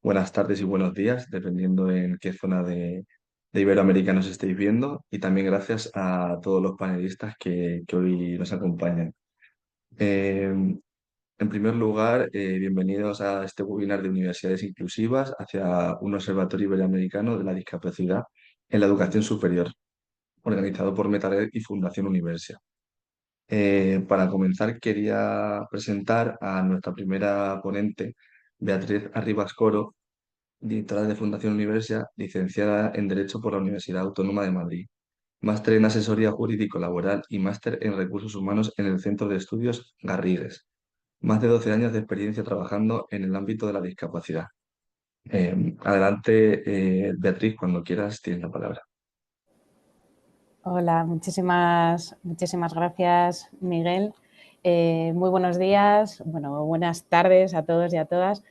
Buenas tardes y buenos días, dependiendo en qué zona de Iberoamérica nos estéis viendo. Y también gracias a todos los panelistas que hoy nos acompañan. Eh, en primer lugar, bienvenidos a este webinar de Universidades Inclusivas hacia un observatorio iberoamericano de la discapacidad en la educación superior, organizado por Metared y Fundación Universia. Para comenzar, quería presentar a nuestra primera ponente, Beatriz Arribas Coro, directora de Fundación Universia, licenciada en Derecho por la Universidad Autónoma de Madrid, máster en Asesoría Jurídico-Laboral y máster en Recursos Humanos en el Centro de Estudios Garrigues. Más de 12 años de experiencia trabajando en el ámbito de la discapacidad. Adelante, Beatriz, cuando quieras, tienes la palabra. Hola, muchísimas gracias, Miguel. Muy buenos días, buenas tardes a todos y a todas.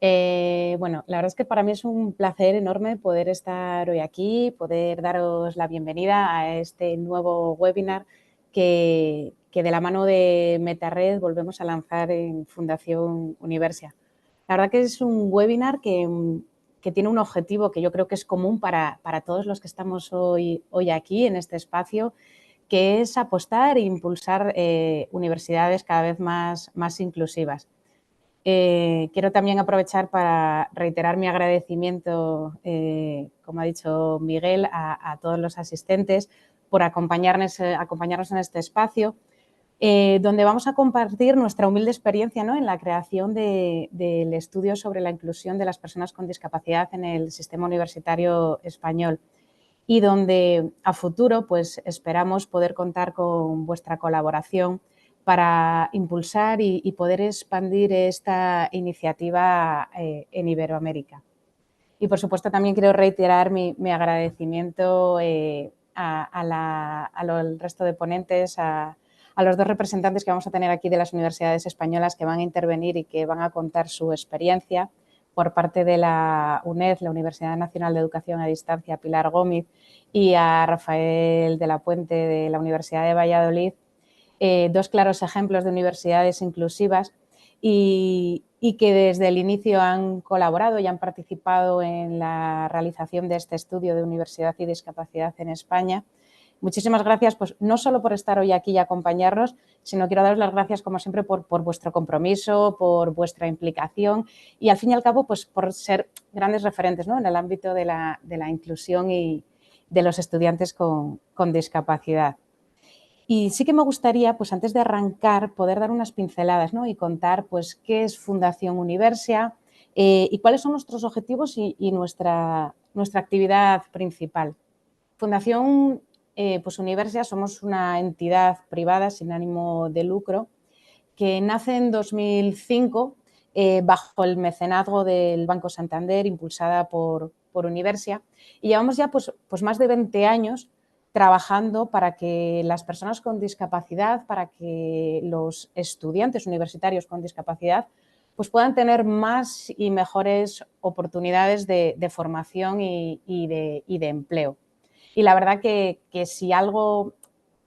La verdad es que para mí es un placer enorme poder estar hoy aquí, poder daros la bienvenida a este nuevo webinar que de la mano de Metared volvemos a lanzar en Fundación Universia. La verdad que es un webinar que tiene un objetivo que yo creo que es común para todos los que estamos hoy aquí en este espacio, que es apostar e impulsar universidades cada vez más inclusivas. Quiero también aprovechar para reiterar mi agradecimiento, como ha dicho Miguel, a todos los asistentes por acompañarnos en este espacio, donde vamos a compartir nuestra humilde experiencia, ¿no?, en la creación del estudio sobre la inclusión de las personas con discapacidad en el sistema universitario español y donde a futuro pues, esperamos poder contar con vuestra colaboración para impulsar y poder expandir esta iniciativa en Iberoamérica. Y, por supuesto, también quiero reiterar mi agradecimiento al resto de ponentes, a los dos representantes que vamos a tener aquí de las universidades españolas que van a intervenir y que van a contar su experiencia por parte de la UNED, la Universidad Nacional de Educación a Distancia, Pilar Gómez, y a Rafael de la Puente de la Universidad de Valladolid, dos claros ejemplos de universidades inclusivas y que desde el inicio han colaborado y han participado en la realización de este estudio de universidad y discapacidad en España. Muchísimas gracias, pues no solo por estar hoy aquí y acompañarnos, sino quiero daros las gracias, como siempre, por vuestro compromiso, por vuestra implicación y, al fin y al cabo, pues por ser grandes referentes, ¿no?, en el ámbito de la inclusión y de los estudiantes con discapacidad. Y sí que me gustaría, pues antes de arrancar, poder dar unas pinceladas, ¿no?, y contar pues qué es Fundación Universia y cuáles son nuestros objetivos y nuestra actividad principal. Fundación pues Universia somos una entidad privada sin ánimo de lucro que nace en 2005 bajo el mecenazgo del Banco Santander, impulsada por Universia, y llevamos ya pues más de 20 años trabajando para que las personas con discapacidad, para que los estudiantes universitarios con discapacidad pues puedan tener más y mejores oportunidades de formación y de empleo. Y la verdad que si algo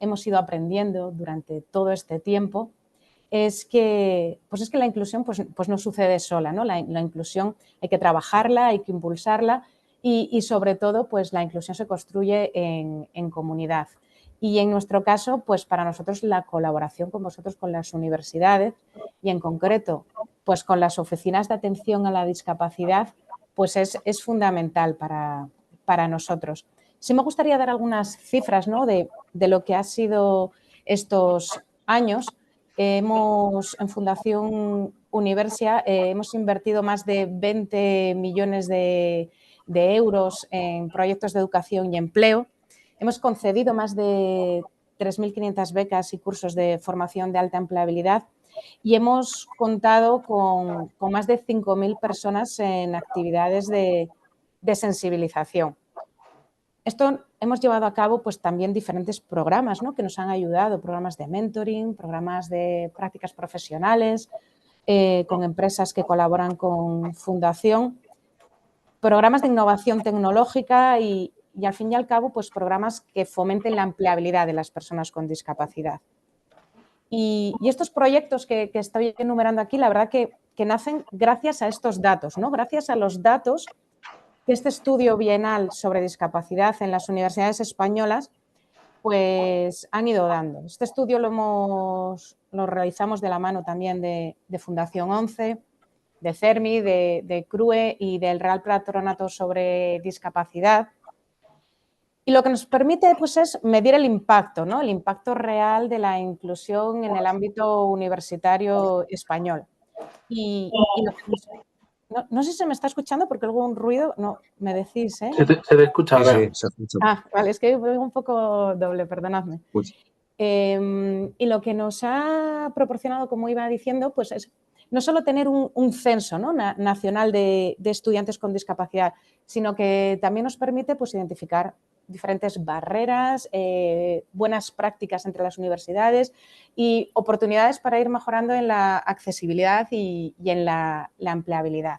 hemos ido aprendiendo durante todo este tiempo es que la inclusión pues no sucede sola, ¿no? La inclusión hay que trabajarla, hay que impulsarla y sobre todo pues la inclusión se construye en comunidad. Y en nuestro caso, pues para nosotros la colaboración con vosotros, con las universidades y en concreto pues con las oficinas de atención a la discapacidad, pues es fundamental para nosotros. Sí me gustaría dar algunas cifras, ¿no?, de lo que ha sido estos años. En Fundación Universia hemos invertido más de 20 millones de euros en proyectos de educación y empleo. Hemos concedido más de 3.500 becas y cursos de formación de alta empleabilidad y hemos contado con más de 5.000 personas en actividades de sensibilización. Esto hemos llevado a cabo pues también diferentes programas, ¿no?, que nos han ayudado, programas de mentoring, programas de prácticas profesionales, con empresas que colaboran con Fundación, programas de innovación tecnológica y al fin y al cabo pues programas que fomenten la empleabilidad de las personas con discapacidad. Y estos proyectos que estoy enumerando aquí, la verdad que nacen gracias a estos datos, ¿no? Gracias a los datos que este estudio bienal sobre discapacidad en las universidades españolas pues han ido dando. Este estudio lo realizamos de la mano también de Fundación 11, de CERMI, de CRUE y del Real Patronato sobre Discapacidad. Y lo que nos permite pues, es medir el impacto, ¿no? El impacto real de la inclusión en el ámbito universitario español. Y lo que nos, no sé si se me está escuchando porque luego un ruido, no, me decís, ¿eh? Se te escucha, Sí, Bea. sí, se escucha. Vale, es que voy un poco doble, perdonadme. Pues, Y lo que nos ha proporcionado, como iba diciendo, pues es no solo tener un censo, ¿no? nacional de estudiantes con discapacidad, sino que también nos permite pues, identificar diferentes barreras, buenas prácticas entre las universidades y oportunidades para ir mejorando en la accesibilidad y en la empleabilidad.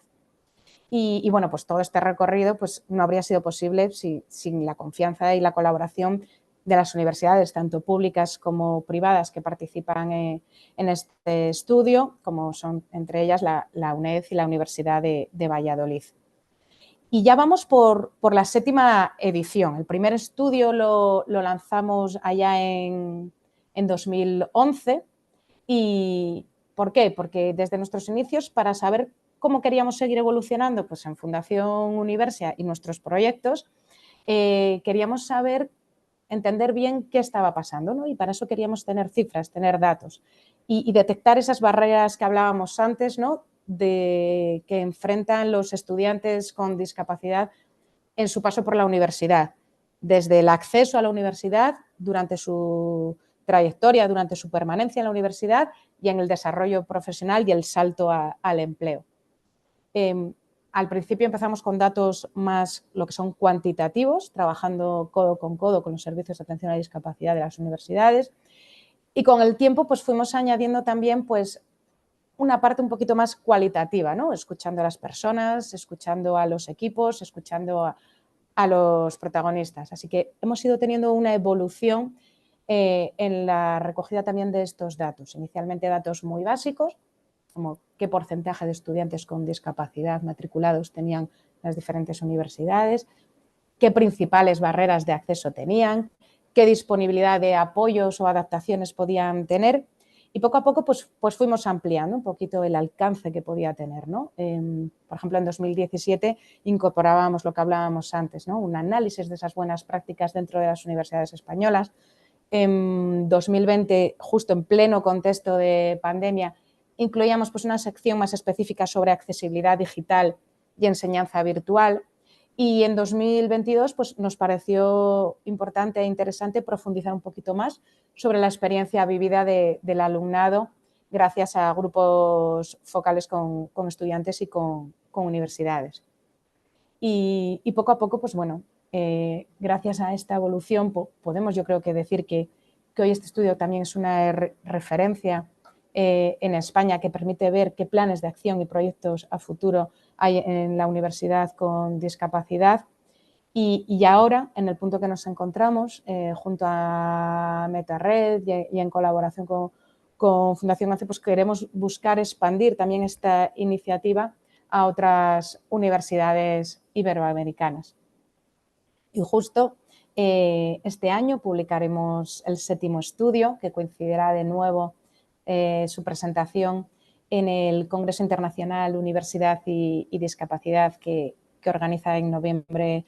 Y bueno, pues todo este recorrido pues, no habría sido posible sin la confianza y la colaboración de las universidades, tanto públicas como privadas, que participan en este estudio, como son entre ellas la UNED y la Universidad de Valladolid. Y ya vamos por la 7ª edición. El primer estudio lo lanzamos allá en 2011. ¿Y por qué? Porque desde nuestros inicios, para saber cómo queríamos seguir evolucionando pues en Fundación Universia y nuestros proyectos, queríamos entender bien qué estaba pasando, ¿no? Y para eso queríamos tener cifras, tener datos y detectar esas barreras que hablábamos antes, ¿no? Que enfrentan los estudiantes con discapacidad en su paso por la universidad, desde el acceso a la universidad durante su trayectoria, durante su permanencia en la universidad y en el desarrollo profesional y el salto al empleo. Al principio empezamos con datos más lo que son cuantitativos, trabajando codo con los servicios de atención a la discapacidad de las universidades, y con el tiempo pues fuimos añadiendo también pues una parte un poquito más cualitativa, ¿no? Escuchando a las personas, escuchando a los equipos, escuchando a los protagonistas. Así que hemos ido teniendo una evolución en la recogida también de estos datos. Inicialmente datos muy básicos, como qué porcentaje de estudiantes con discapacidad matriculados tenían las diferentes universidades, qué principales barreras de acceso tenían, qué disponibilidad de apoyos o adaptaciones podían tener. Y poco a poco pues fuimos ampliando un poquito el alcance que podía tener, ¿no? Por ejemplo, en 2017 incorporábamos lo que hablábamos antes, ¿no? Un análisis de esas buenas prácticas dentro de las universidades españolas. En 2020, justo en pleno contexto de pandemia, incluíamos pues, una sección más específica sobre accesibilidad digital y enseñanza virtual. Y en 2022 pues, nos pareció importante e interesante profundizar un poquito más sobre la experiencia vivida del alumnado gracias a grupos focales con estudiantes y con universidades. Y poco a poco, pues bueno, gracias a esta evolución podemos yo creo que decir que hoy este estudio también es una referencia en España que permite ver qué planes de acción y proyectos a futuro hay en la universidad con discapacidad. Y ahora, en el punto que nos encontramos, junto a MetaRed y en colaboración con Fundación ACE, pues queremos buscar expandir también esta iniciativa a otras universidades iberoamericanas. Y justo este año publicaremos el 7º estudio, que coincidirá de nuevo su presentación en el Congreso Internacional Universidad y Discapacidad que organiza en noviembre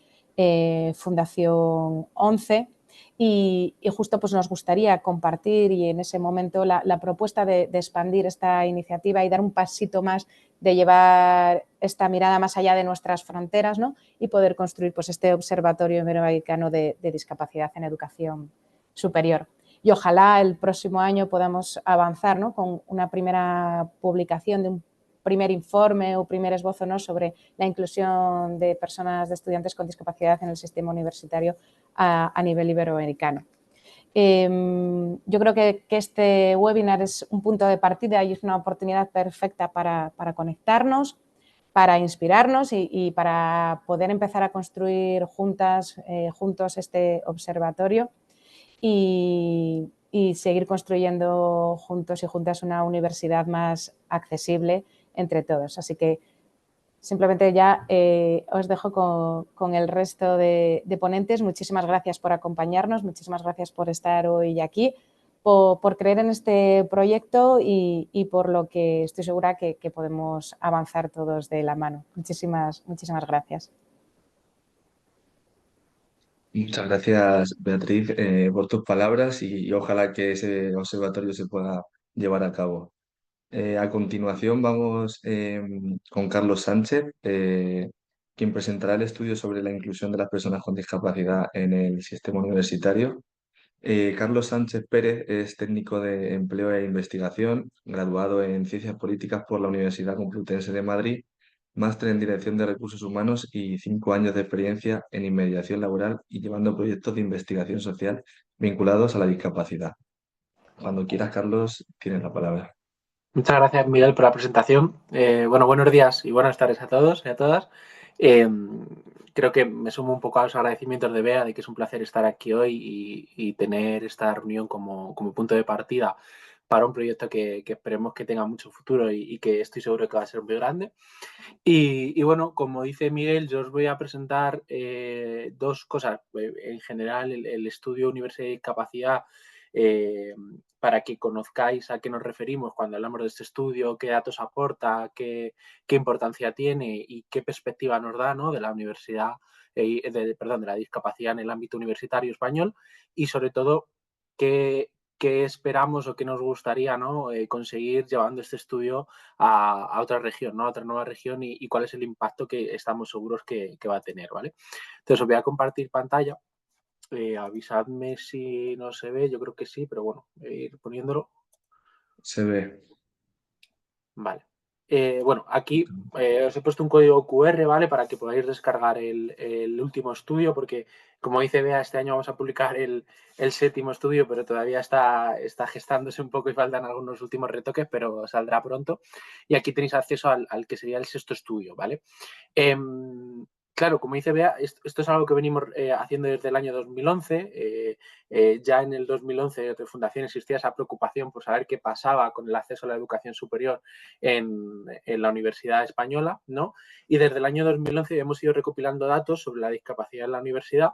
Fundación 11. Y justo pues nos gustaría compartir y en ese momento la propuesta de expandir esta iniciativa y dar un pasito más, de llevar esta mirada más allá de nuestras fronteras, ¿no? Y poder construir pues, este observatorio iberoamericano de discapacidad en educación superior. Y ojalá el próximo año podamos avanzar, ¿no? Con una primera publicación de un primer informe o primer esbozo, ¿no? Sobre la inclusión de personas, de estudiantes con discapacidad en el sistema universitario a nivel iberoamericano. Yo creo que este webinar es un punto de partida y es una oportunidad perfecta para conectarnos, para inspirarnos y para poder empezar a construir juntos este observatorio. Y y seguir construyendo juntos y juntas una universidad más accesible entre todos. Así que simplemente ya os dejo con el resto de ponentes. Muchísimas gracias por acompañarnos, muchísimas gracias por estar hoy aquí, por creer en este proyecto y por lo que estoy segura que podemos avanzar todos de la mano. Muchísimas gracias. Muchas gracias, Beatriz, por tus palabras y ojalá que ese observatorio se pueda llevar a cabo. A continuación vamos con Carlos Sánchez, quien presentará el estudio sobre la inclusión de las personas con discapacidad en el sistema universitario. Carlos Sánchez Pérez es técnico de empleo e investigación, graduado en Ciencias Políticas por la Universidad Complutense de Madrid, máster en Dirección de Recursos Humanos y 5 años de experiencia en inmediación laboral y llevando proyectos de investigación social vinculados a la discapacidad. Cuando quieras, Carlos, tienes la palabra. Muchas gracias, Miguel, por la presentación. Bueno, buenos días y buenas tardes a todos y a todas. Creo que me sumo un poco a los agradecimientos de Bea, de que es un placer estar aquí hoy y tener esta reunión como punto de partida para un proyecto que esperemos que tenga mucho futuro y que estoy seguro que va a ser muy grande. Y bueno, como dice Miguel, yo os voy a presentar dos cosas. En general, el estudio Universidad de Discapacidad, para que conozcáis a qué nos referimos cuando hablamos de este estudio, qué datos aporta, qué importancia tiene y qué perspectiva nos da, ¿no?, de la universidad, de la discapacidad en el ámbito universitario español y sobre todo qué esperamos o qué nos gustaría, ¿no?, conseguir llevando este estudio a otra región, ¿no?, a otra nueva región y cuál es el impacto que estamos seguros que va a tener, ¿vale? Entonces os voy a compartir pantalla. Avisadme si no se ve, yo creo que sí, pero bueno, voy a ir poniéndolo. Se ve. Vale. Bueno, aquí os he puesto un código QR, ¿vale? Para que podáis descargar el último estudio, porque como dice Bea, este año vamos a publicar el 7º estudio, pero todavía está gestándose un poco y faltan algunos últimos retoques, pero saldrá pronto. Y aquí tenéis acceso al que sería el 6º estudio, ¿vale? Claro, como dice Bea, esto es algo que venimos haciendo desde el año 2011. Ya en el 2011 desde Fundación existía esa preocupación por saber qué pasaba con el acceso a la educación superior en la Universidad Española, ¿no? Y desde el año 2011 hemos ido recopilando datos sobre la discapacidad en la universidad.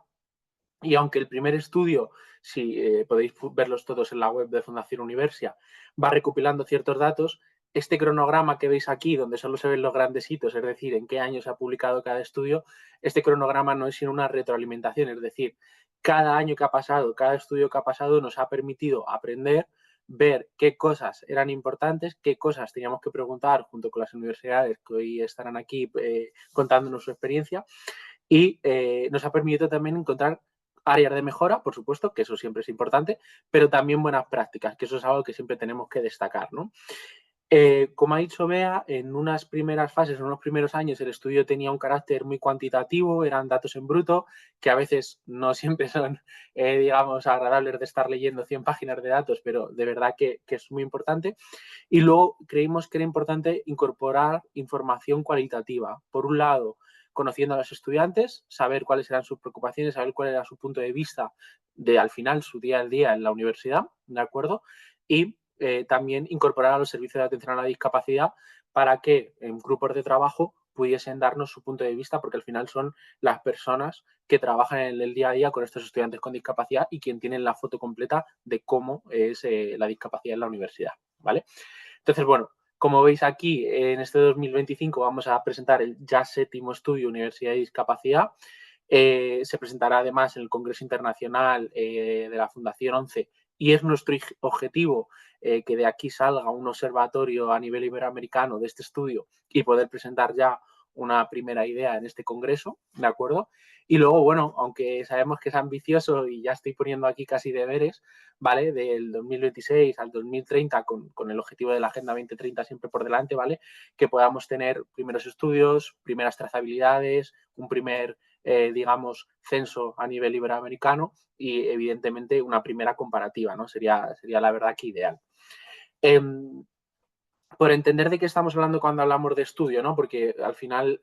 Y aunque el primer estudio, si podéis verlos todos en la web de Fundación Universia, va recopilando ciertos datos, este cronograma que veis aquí, donde solo se ven los grandes hitos, es decir, en qué año se ha publicado cada estudio, este cronograma no es sino una retroalimentación, es decir, cada año que ha pasado, cada estudio que ha pasado nos ha permitido aprender, ver qué cosas eran importantes, qué cosas teníamos que preguntar junto con las universidades que hoy estarán aquí contándonos su experiencia y nos ha permitido también encontrar áreas de mejora, por supuesto, que eso siempre es importante, pero también buenas prácticas, que eso es algo que siempre tenemos que destacar, ¿no? Como ha dicho Bea, en unas primeras fases, en unos primeros años, el estudio tenía un carácter muy cuantitativo, eran datos en bruto, que a veces no siempre son, digamos, agradables de estar leyendo 100 páginas de datos, pero de verdad que es muy importante. Y luego creímos que era importante incorporar información cualitativa. Por un lado, conociendo a los estudiantes, saber cuáles eran sus preocupaciones, saber cuál era su punto de vista de, al final, su día a día en la universidad, ¿de acuerdo? Y también incorporar a los servicios de atención a la discapacidad para que en grupos de trabajo pudiesen darnos su punto de vista, porque al final son las personas que trabajan en el día a día con estos estudiantes con discapacidad y quien tienen la foto completa de cómo es la discapacidad en la universidad, ¿vale? Entonces, bueno, como veis aquí, en este 2025 vamos a presentar el ya 7º estudio Universidad de Discapacidad. Se presentará además en el Congreso Internacional de la Fundación 11 y es nuestro objetivo que de aquí salga un observatorio a nivel iberoamericano de este estudio y poder presentar ya una primera idea en este congreso, ¿de acuerdo? Y luego, bueno, aunque sabemos que es ambicioso y ya estoy poniendo aquí casi deberes, ¿vale? Del 2026 al 2030 con el objetivo de la Agenda 2030 siempre por delante, ¿vale? Que podamos tener primeros estudios, primeras trazabilidades, un primer digamos, censo a nivel iberoamericano y, evidentemente, una primera comparativa, ¿no? Sería la verdad que ideal. Por entender de qué estamos hablando cuando hablamos de estudio, ¿no? Porque al final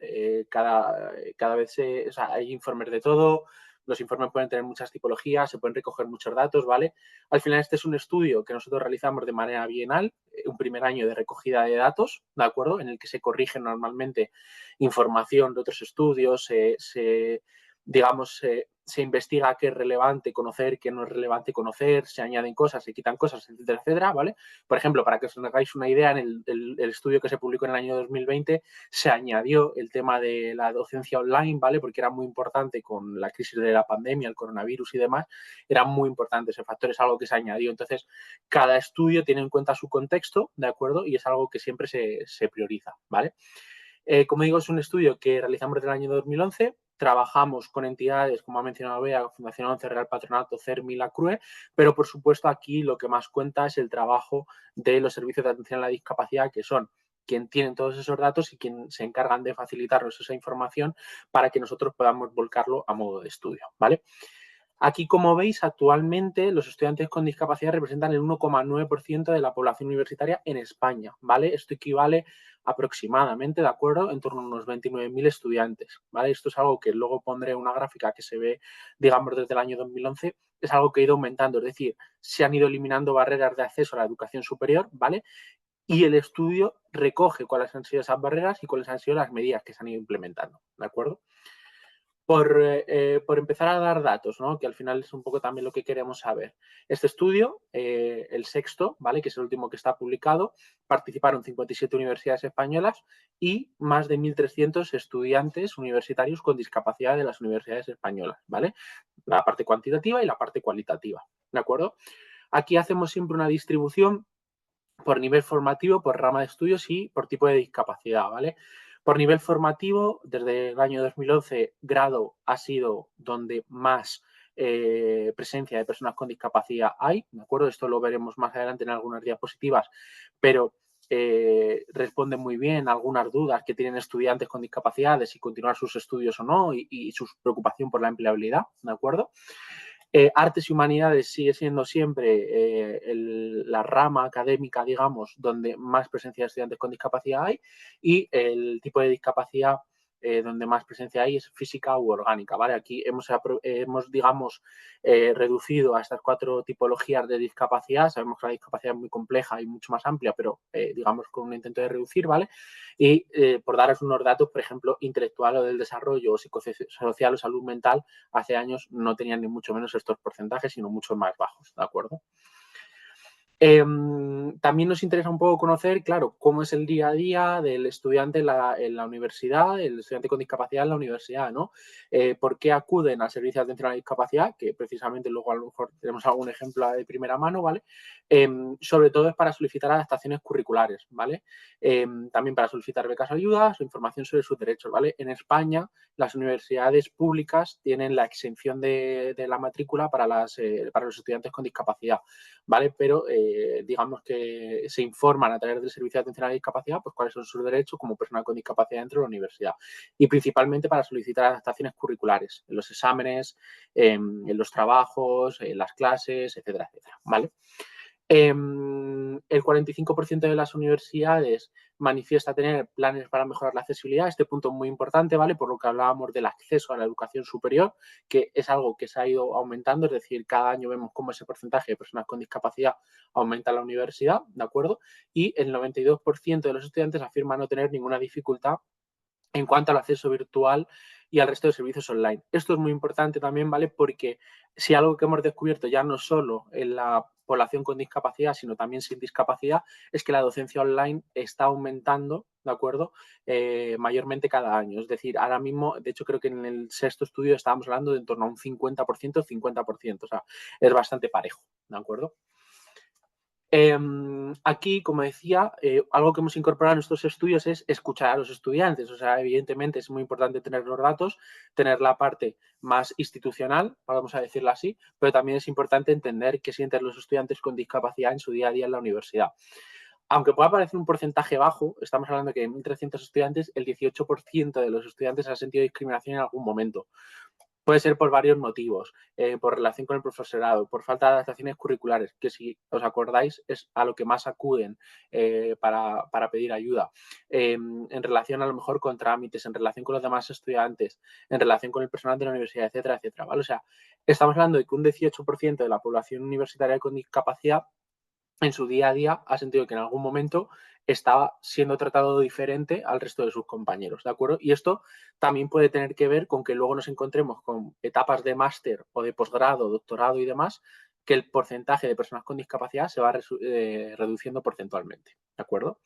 cada vez hay informes de todo, los informes pueden tener muchas tipologías, se pueden recoger muchos datos, ¿vale? Al final este es un estudio que nosotros realizamos de manera bienal, un primer año de recogida de datos, ¿de acuerdo? En el que se corrige normalmente información de otros estudios, se investiga qué es relevante conocer, qué no es relevante conocer, se añaden cosas, se quitan cosas, etcétera, etcétera, ¿vale? Por ejemplo, para que os hagáis una idea, en el estudio que se publicó en el año 2020 se añadió el tema de la docencia online, ¿vale? Porque era muy importante con la crisis de la pandemia, el coronavirus y demás, era muy importante ese factor, es algo que se añadió. Entonces, cada estudio tiene en cuenta su contexto, ¿de acuerdo? Y es algo que siempre se prioriza, ¿vale? Como digo, es un estudio que realizamos desde el año 2011. Trabajamos con entidades, como ha mencionado Bea, Fundación 11, Real Patronato, CERMI, la CRUE, pero por supuesto aquí lo que más cuenta es el trabajo de los servicios de atención a la discapacidad, que son quien tienen todos esos datos y quien se encargan de facilitarnos esa información para que nosotros podamos volcarlo a modo de estudio, ¿vale? Aquí, como veis, actualmente los estudiantes con discapacidad representan el 1,9% de la población universitaria en España, ¿vale? Esto equivale aproximadamente, ¿de acuerdo?, en torno a unos 29.000 estudiantes, ¿vale? Esto es algo que luego pondré una gráfica que se ve, digamos, desde el año 2011, es algo que ha ido aumentando, es decir, se han ido eliminando barreras de acceso a la educación superior, ¿vale? Y el estudio recoge cuáles han sido esas barreras y cuáles han sido las medidas que se han ido implementando, ¿de acuerdo? Por empezar a dar datos, ¿no? Que al final es un poco también lo que queremos saber. Este estudio, el sexto, ¿vale? Que es el último que está publicado, participaron 57 universidades españolas y más de 1.300 estudiantes universitarios con discapacidad de las universidades españolas, ¿vale? La parte cuantitativa y la parte cualitativa, ¿de acuerdo? Aquí hacemos siempre una distribución por nivel formativo, por rama de estudios y por tipo de discapacidad, ¿vale? Por nivel formativo, desde el año 2011, grado ha sido donde más presencia de personas con discapacidad hay, ¿de acuerdo? Esto lo veremos más adelante en algunas diapositivas, pero responde muy bien a algunas dudas que tienen estudiantes con discapacidad de si continuar sus estudios o no y su preocupación por la empleabilidad, ¿de acuerdo? Artes y humanidades sigue siendo siempre la rama académica, digamos, donde más presencia de estudiantes con discapacidad hay y el tipo de discapacidad donde más presencia hay es física u orgánica, ¿vale? Aquí hemos digamos, reducido a estas 4 tipologías de discapacidad. Sabemos que la discapacidad es muy compleja y mucho más amplia, pero digamos con un intento de reducir, ¿vale? Y por daros unos datos, por ejemplo, intelectual o del desarrollo o psicosocial o salud mental, hace años no tenían ni mucho menos estos porcentajes, sino mucho más bajos, ¿de acuerdo? También nos interesa un poco conocer, claro, cómo es el día a día del estudiante en la universidad, el estudiante con discapacidad en la universidad, ¿no? ¿Por qué acuden al servicio de atención a la discapacidad? Que precisamente luego a lo mejor tenemos algún ejemplo de primera mano, ¿vale? Sobre todo es para solicitar adaptaciones curriculares, ¿vale? También para solicitar becas o ayudas o información sobre sus derechos, ¿vale? En España, las universidades públicas tienen la exención de la matrícula para los estudiantes con discapacidad, ¿vale? Pero digamos que se informan a través del Servicio de Atención a la Discapacidad pues cuáles son sus derechos como persona con discapacidad dentro de la universidad y principalmente para solicitar adaptaciones curriculares en los exámenes, en los trabajos, en las clases, etcétera, etcétera, ¿vale? El 45% de las universidades manifiesta tener planes para mejorar la accesibilidad. Este punto es muy importante, ¿vale? Por lo que hablábamos del acceso a la educación superior, que es algo que se ha ido aumentando, es decir, cada año vemos cómo ese porcentaje de personas con discapacidad aumenta en la universidad, ¿de acuerdo? Y el 92% de los estudiantes afirma no tener ninguna dificultad en cuanto al acceso virtual y al resto de servicios online. Esto es muy importante también, ¿vale? Porque si algo que hemos descubierto ya no solo en la población con discapacidad, sino también sin discapacidad, es que la docencia online está aumentando, ¿de acuerdo? Mayormente cada año. Es decir, ahora mismo, de hecho, creo que en el sexto estudio estábamos hablando de en torno a un 50%, 50%. O sea, es bastante parejo, ¿de acuerdo? Aquí, como decía, algo que hemos incorporado en estos estudios es escuchar a los estudiantes. O sea, evidentemente es muy importante tener los datos, tener la parte más institucional, vamos a decirlo así, pero también es importante entender qué sienten los estudiantes con discapacidad en su día a día en la universidad. Aunque pueda parecer un porcentaje bajo, estamos hablando que de 1.300 estudiantes, el 18% de los estudiantes ha sentido discriminación en algún momento. Puede ser por varios motivos, por relación con el profesorado, por falta de adaptaciones curriculares, que si os acordáis es a lo que más acuden para pedir ayuda, en relación a lo mejor con trámites, en relación con los demás estudiantes, en relación con el personal de la universidad, etcétera, etcétera, ¿vale? O sea, estamos hablando de que un 18% de la población universitaria con discapacidad en su día a día ha sentido que en algún momento estaba siendo tratado diferente al resto de sus compañeros, ¿de acuerdo? Y esto también puede tener que ver con que luego nos encontremos con etapas de máster o de posgrado, doctorado y demás, que el porcentaje de personas con discapacidad se va reduciendo porcentualmente, ¿de acuerdo?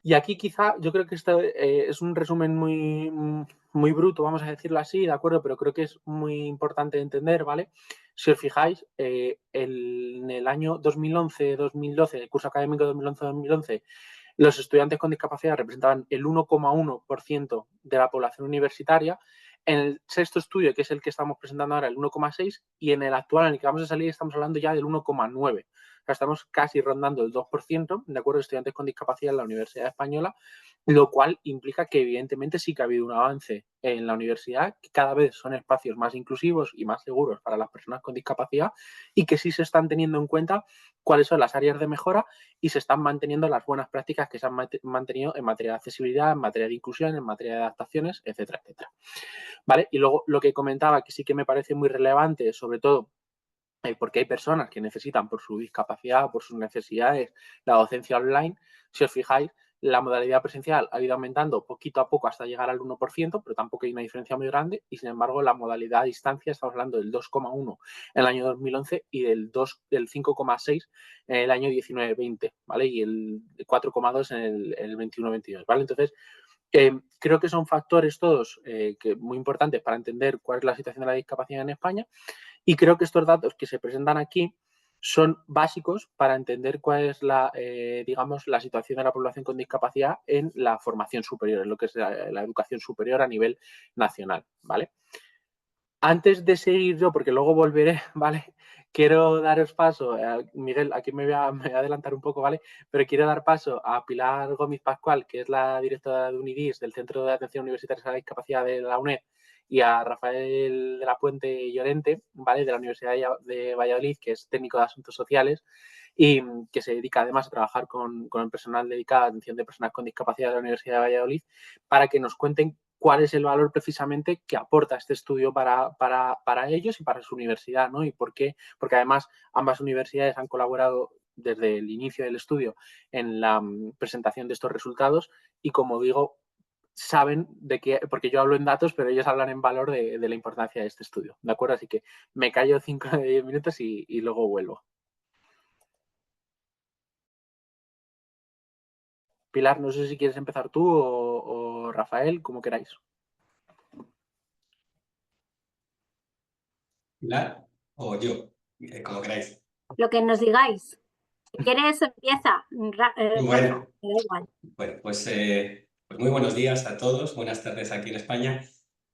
Y aquí quizá yo creo que esto es un resumen muy bruto, vamos a decirlo así, ¿de acuerdo? Pero creo que es muy importante de entender, ¿vale? Si os fijáis, en el año 2011-2012, el curso académico 2011-2011, los estudiantes con discapacidad representaban el 1,1% de la población universitaria. En el sexto estudio, que es el que estamos presentando ahora, el 1,6%, y en el actual, en el que vamos a salir, estamos hablando ya del 1,9%. O sea, estamos casi rondando el 2%, de acuerdo, de estudiantes con discapacidad en la Universidad Española, lo cual implica que evidentemente sí que ha habido un avance en la universidad, que cada vez son espacios más inclusivos y más seguros para las personas con discapacidad y que sí se están teniendo en cuenta cuáles son las áreas de mejora y se están manteniendo las buenas prácticas que se han mantenido en materia de accesibilidad, en materia de inclusión, en materia de adaptaciones, etcétera, etcétera. ¿Vale? Y luego lo que comentaba, que sí que me parece muy relevante, sobre todo porque hay personas que necesitan por su discapacidad, por sus necesidades, la docencia online. Si os fijáis, la modalidad presencial ha ido aumentando poquito a poco hasta llegar al 1%, pero tampoco hay una diferencia muy grande. Y sin embargo, la modalidad a distancia, estamos hablando del 2,1 en el año 2011 y del 5,6 en el año 19-20, ¿vale? Y el 4,2 en el 21-22, ¿vale? Entonces, creo que son factores todos muy importantes para entender cuál es la situación de la discapacidad en España. Y creo que estos datos que se presentan aquí son básicos para entender cuál es digamos, la situación de la población con discapacidad en la formación superior, en lo que es la educación superior a nivel nacional, ¿vale? Antes de seguir yo, porque luego volveré, ¿vale? Quiero daros paso, Miguel, aquí me voy a adelantar un poco, ¿vale? Pero quiero dar paso a Pilar Gómez Pascual, que es la directora de UNIDIS, del Centro de Atención Universitaria a la Discapacidad de la UNED, y a Rafael de la Puente Llorente, ¿vale? De la Universidad de Valladolid, que es técnico de asuntos sociales y que se dedica además a trabajar con el personal dedicado a la atención de personas con discapacidad de la Universidad de Valladolid, para que nos cuenten cuál es el valor precisamente que aporta este estudio para ellos y para su universidad, ¿no? Y por qué, porque además ambas universidades han colaborado desde el inicio del estudio en la presentación de estos resultados y, como digo, saben de qué, porque yo hablo en datos, pero ellos hablan en valor de la importancia de este estudio, ¿de acuerdo? Así que me callo 5 o 10 minutos y luego vuelvo. Pilar, no sé si quieres empezar tú o Rafael, como queráis. Pilar o yo, como queráis. Lo que nos digáis. Si quieres, empieza. Bueno, me da igual. Bueno, pues muy buenos días a todos, buenas tardes aquí en España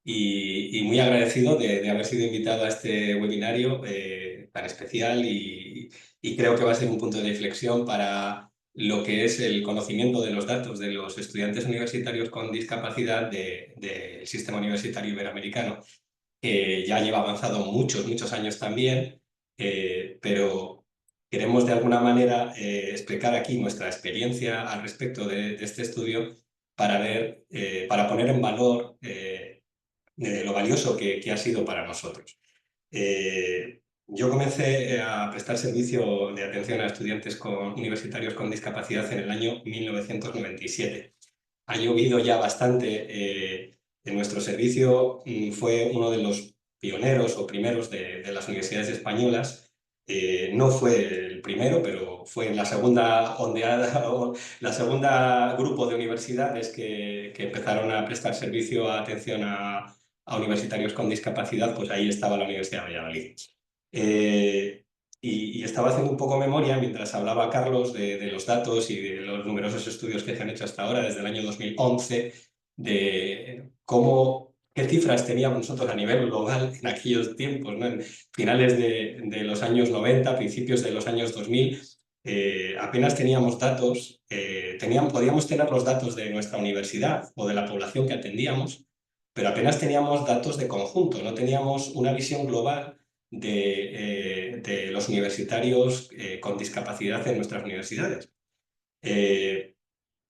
y muy agradecido de haber sido invitado a este webinario tan especial y creo que va a ser un punto de inflexión para lo que es el conocimiento de los datos de los estudiantes universitarios con discapacidad del sistema universitario iberoamericano, que ya lleva avanzado muchos años también, pero queremos de alguna manera explicar aquí nuestra experiencia al respecto de este estudio para ver, para poner en valor lo valioso que ha sido para nosotros. Yo comencé a prestar servicio de atención a estudiantes universitarios con discapacidad en el año 1997. Ha llovido ya bastante. En nuestro servicio fue uno de los pioneros o primeros de las universidades españolas. No fue el primero, pero fue la segunda ondeada o la segunda grupo de universidades que empezaron a prestar servicio a atención a universitarios con discapacidad. Pues ahí estaba la Universidad de Valladolid. Y estaba haciendo un poco memoria mientras hablaba Carlos de los datos y de los numerosos estudios que se han hecho hasta ahora, desde el año 2011, de qué cifras teníamos nosotros a nivel global en aquellos tiempos, ¿no? En finales de los años 90, principios de los años 2000, apenas teníamos datos, podíamos tener los datos de nuestra universidad o de la población que atendíamos, pero apenas teníamos datos de conjunto, no teníamos una visión global de los universitarios con discapacidad en nuestras universidades.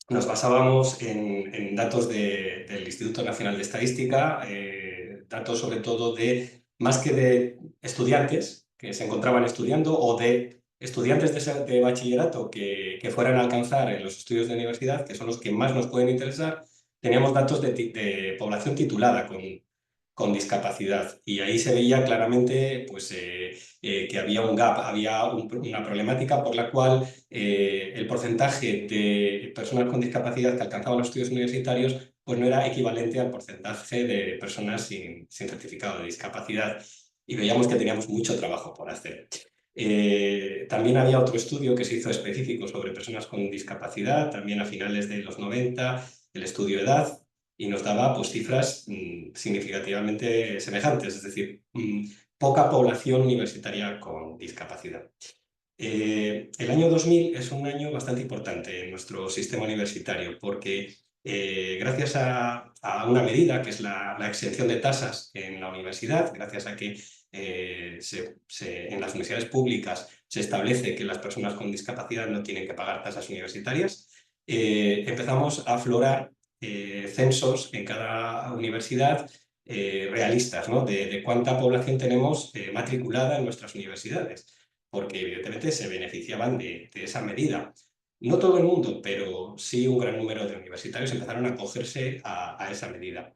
Nos basábamos en datos del Instituto Nacional de Estadística, datos sobre todo más que de estudiantes que se encontraban estudiando o de estudiantes de bachillerato que fueran a alcanzar en los estudios de universidad, que son los que más nos pueden interesar. Teníamos datos de población titulada con discapacidad, y ahí se veía claramente pues, que había un gap, había una problemática por la cual el porcentaje de personas con discapacidad que alcanzaban los estudios universitarios pues no era equivalente al porcentaje de personas sin certificado de discapacidad, y veíamos que teníamos mucho trabajo por hacer. También había otro estudio que se hizo específico sobre personas con discapacidad, también a finales de los 90, el estudio EDAD, y nos daba pues, cifras significativamente semejantes, es decir, poca población universitaria con discapacidad. El año 2000 es un año bastante importante en nuestro sistema universitario porque gracias a una medida que es la exención de tasas en la universidad, gracias a que en las universidades públicas se establece que las personas con discapacidad no tienen que pagar tasas universitarias, empezamos a aflorar censos en cada universidad realistas, ¿no? de cuánta población tenemos matriculada en nuestras universidades, porque evidentemente se beneficiaban de esa medida. No todo el mundo, pero sí un gran número de universitarios empezaron a acogerse a esa medida.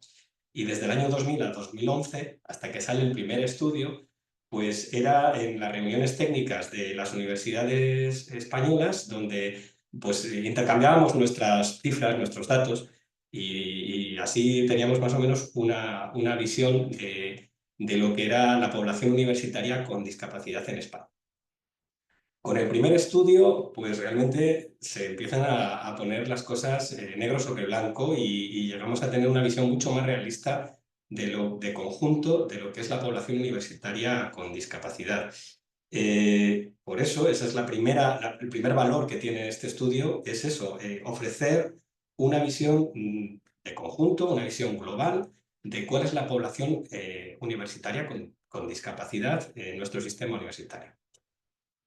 Y desde el año 2000 a 2011, hasta que sale el primer estudio, pues era en las reuniones técnicas de las universidades españolas donde pues, intercambiábamos nuestras cifras, nuestros datos, y así teníamos más o menos una visión de lo que era la población universitaria con discapacidad en España. Con el primer estudio, pues realmente se empiezan a poner las cosas negro sobre blanco y llegamos a tener una visión mucho más realista de conjunto de lo que es la población universitaria con discapacidad. Por eso, ese es el primer valor que tiene este estudio, es eso, ofrecer una visión de conjunto, una visión global de cuál es la población universitaria con discapacidad en nuestro sistema universitario.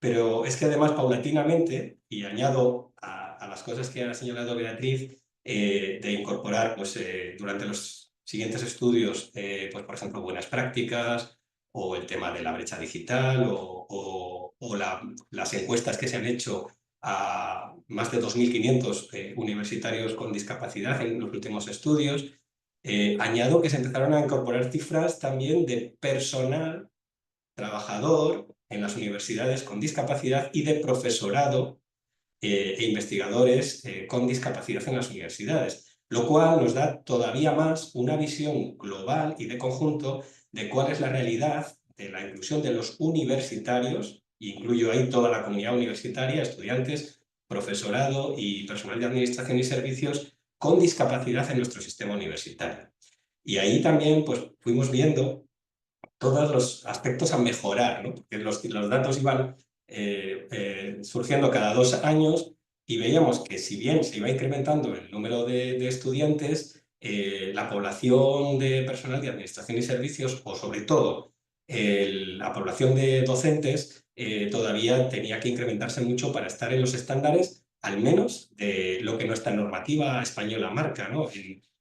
Pero es que además, paulatinamente, y añado a las cosas que ha señalado Beatriz, de incorporar pues, durante los siguientes estudios, pues, por ejemplo, buenas prácticas, o el tema de la brecha digital, o las encuestas que se han hecho a más de 2.500 universitarios con discapacidad en los últimos estudios. Añado que se empezaron a incorporar cifras también de personal trabajador en las universidades con discapacidad y de profesorado e investigadores con discapacidad en las universidades, lo cual nos da todavía más una visión global y de conjunto de cuál es la realidad de la inclusión de los universitarios, incluyo ahí toda la comunidad universitaria, estudiantes, profesorado y personal de administración y servicios con discapacidad en nuestro sistema universitario. Y ahí también pues, fuimos viendo todos los aspectos a mejorar, ¿no? Porque los datos iban surgiendo cada 2 años y veíamos que si bien se iba incrementando el número de estudiantes, la población de personal de administración y servicios, o sobre todo la población de docentes, todavía tenía que incrementarse mucho para estar en los estándares, al menos de lo que nuestra normativa española marca, ¿no?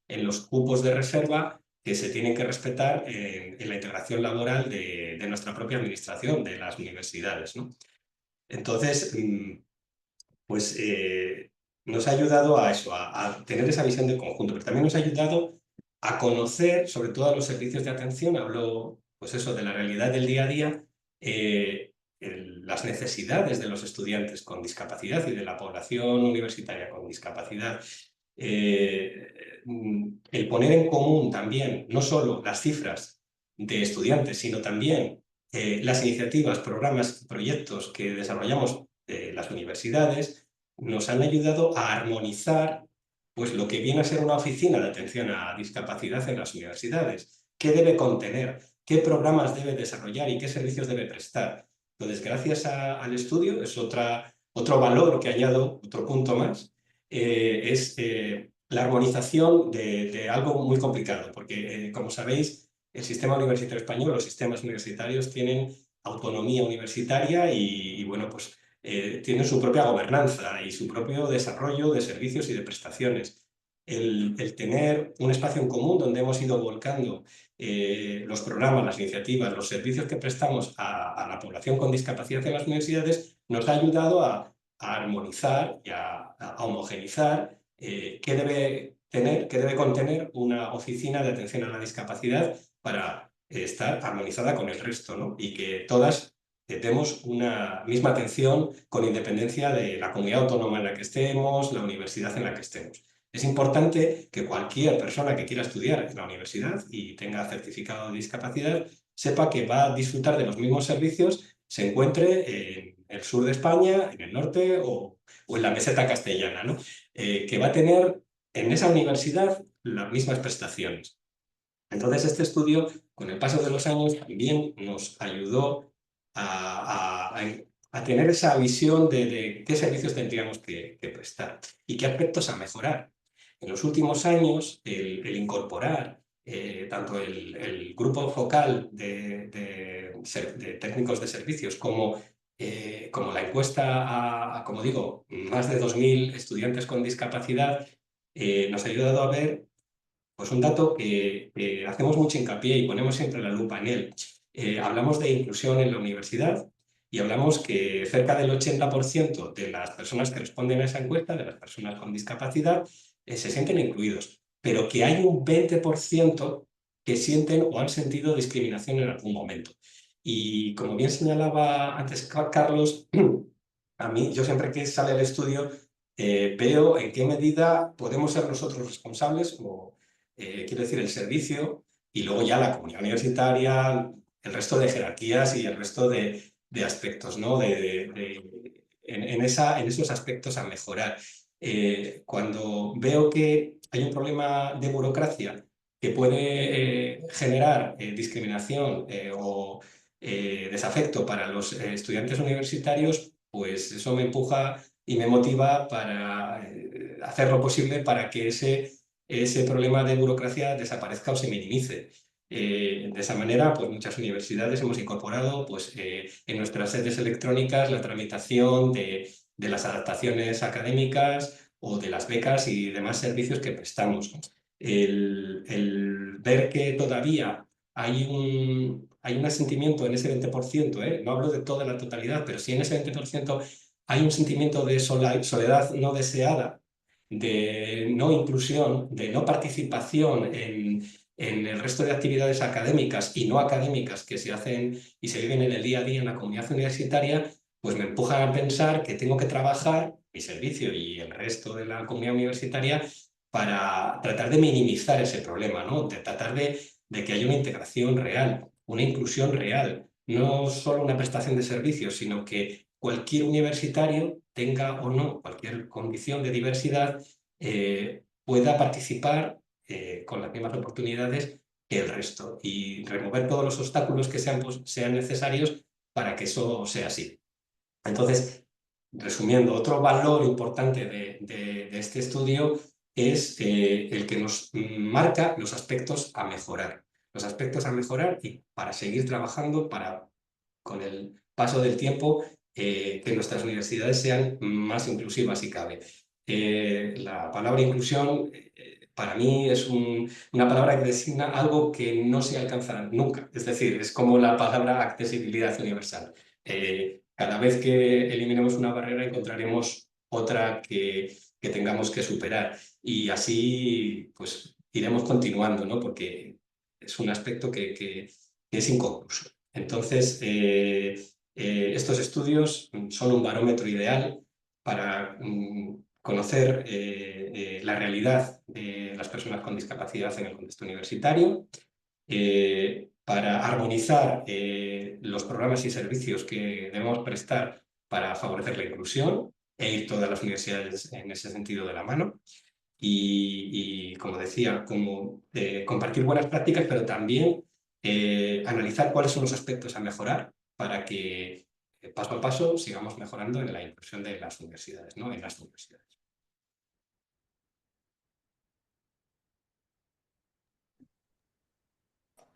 En los cupos de reserva que se tienen que respetar en la integración laboral de nuestra propia administración, de las universidades, ¿no? Entonces, pues nos ha ayudado a eso, a tener esa visión de conjunto, pero también nos ha ayudado a conocer, sobre todo a los servicios de atención, hablo pues eso, de la realidad del día a día, las necesidades de los estudiantes con discapacidad y de la población universitaria con discapacidad. El poner en común también no solo las cifras de estudiantes, sino también las iniciativas, programas, proyectos que desarrollamos las universidades, nos han ayudado a armonizar pues, lo que viene a ser una oficina de atención a discapacidad en las universidades. ¿Qué debe contener? ¿Qué programas debe desarrollar y qué servicios debe prestar? Entonces, gracias al estudio, es otro valor que añado, otro punto más, es la armonización de algo muy complicado, porque, como sabéis, el sistema universitario español, los sistemas universitarios tienen autonomía universitaria y bueno, pues tienen su propia gobernanza y su propio desarrollo de servicios y de prestaciones. El tener un espacio en común donde hemos ido volcando los programas, las iniciativas, los servicios que prestamos a la población con discapacidad en las universidades nos ha ayudado a armonizar y a homogeneizar qué debe tener, qué debe contener una oficina de atención a la discapacidad para estar armonizada con el resto, ¿no? Y que todas demos una misma atención con independencia de la comunidad autónoma en la que estemos, la universidad en la que estemos. Es importante que cualquier persona que quiera estudiar en la universidad y tenga certificado de discapacidad sepa que va a disfrutar de los mismos servicios, se encuentre en el sur de España, en el norte o en la meseta castellana, ¿no? Que va a tener en esa universidad las mismas prestaciones. Entonces, este estudio, con el paso de los años, también nos ayudó a tener esa visión de qué servicios tendríamos que prestar y qué aspectos a mejorar. En los últimos años, el incorporar tanto el grupo focal de técnicos de servicios como la encuesta como digo, más de 2.000 estudiantes con discapacidad, nos ha ayudado a ver pues un dato que hacemos mucho hincapié y ponemos siempre la lupa en él. Hablamos de inclusión en la universidad y hablamos que cerca del 80% de las personas que responden a esa encuesta, de las personas con discapacidad, se sienten incluidos, pero que hay un 20% que sienten o han sentido discriminación en algún momento. Y como bien señalaba antes Carlos, a mí, yo siempre que sale el estudio, veo en qué medida podemos ser nosotros responsables o quiero decir, el servicio y luego ya la comunidad universitaria, el resto de jerarquías y el resto de aspectos, ¿no? En esos aspectos a mejorar. Cuando veo que hay un problema de burocracia que puede generar discriminación o desafecto para los estudiantes universitarios, pues eso me empuja y me motiva para hacer lo posible para que ese problema de burocracia desaparezca o se minimice. De esa manera, pues muchas universidades hemos incorporado pues, en nuestras sedes electrónicas la tramitación de las adaptaciones académicas o de las becas y demás servicios que prestamos. El ver que todavía hay un asentimiento en ese 20%, no hablo de toda la totalidad, pero sí en ese 20% hay un sentimiento de soledad no deseada, de no inclusión, de no participación en el resto de actividades académicas y no académicas que se hacen y se viven en el día a día en la comunidad universitaria, pues me empujan a pensar que tengo que trabajar, mi servicio y el resto de la comunidad universitaria, para tratar de minimizar ese problema, ¿no? De tratar de que haya una integración real, una inclusión real, no solo una prestación de servicios, sino que cualquier universitario, tenga o no cualquier condición de diversidad, pueda participar con las mismas oportunidades que el resto y remover todos los obstáculos que sean necesarios para que eso sea así. Entonces, resumiendo, otro valor importante de este estudio es el que nos marca los aspectos a mejorar. Los aspectos a mejorar y para seguir trabajando para, con el paso del tiempo, que nuestras universidades sean más inclusivas si cabe. La palabra inclusión para mí es una palabra que designa algo que no se alcanza nunca. Es decir, es como la palabra accesibilidad universal. Cada vez que eliminemos una barrera encontraremos otra que tengamos que superar y así pues iremos continuando, ¿no? Porque es un aspecto que es inconcluso. Entonces, estos estudios son un barómetro ideal para conocer la realidad de las personas con discapacidad en el contexto universitario, para armonizar los programas y servicios que debemos prestar para favorecer la inclusión e ir todas las universidades en ese sentido de la mano. Y como decía, compartir buenas prácticas, pero también analizar cuáles son los aspectos a mejorar para que paso a paso sigamos mejorando en la inclusión de las universidades, ¿no? En las universidades.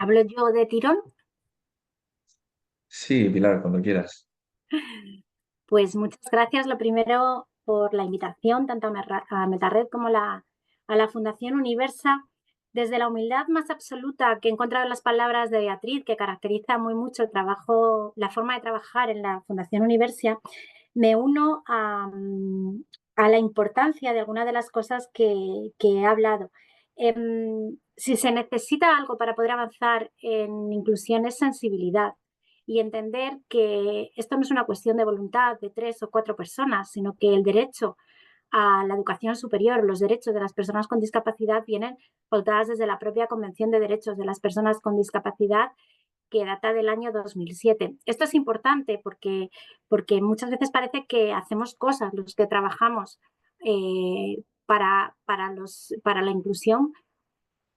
¿Hablo yo de tirón? Sí, Pilar, cuando quieras. Pues muchas gracias, lo primero, por la invitación, tanto a MetaRed como a la Fundación Universa. Desde la humildad más absoluta que he encontrado en las palabras de Beatriz, que caracteriza muy mucho el trabajo, la forma de trabajar en la Fundación Universa, me uno a la importancia de algunas de las cosas que he hablado. Si se necesita algo para poder avanzar en inclusión es sensibilidad y entender que esto no es una cuestión de voluntad de 3 o 4 personas, sino que el derecho a la educación superior, los derechos de las personas con discapacidad vienen pautadas desde la propia Convención de Derechos de las Personas con Discapacidad, que data del año 2007. Esto es importante porque muchas veces parece que hacemos cosas, los que trabajamos para la inclusión,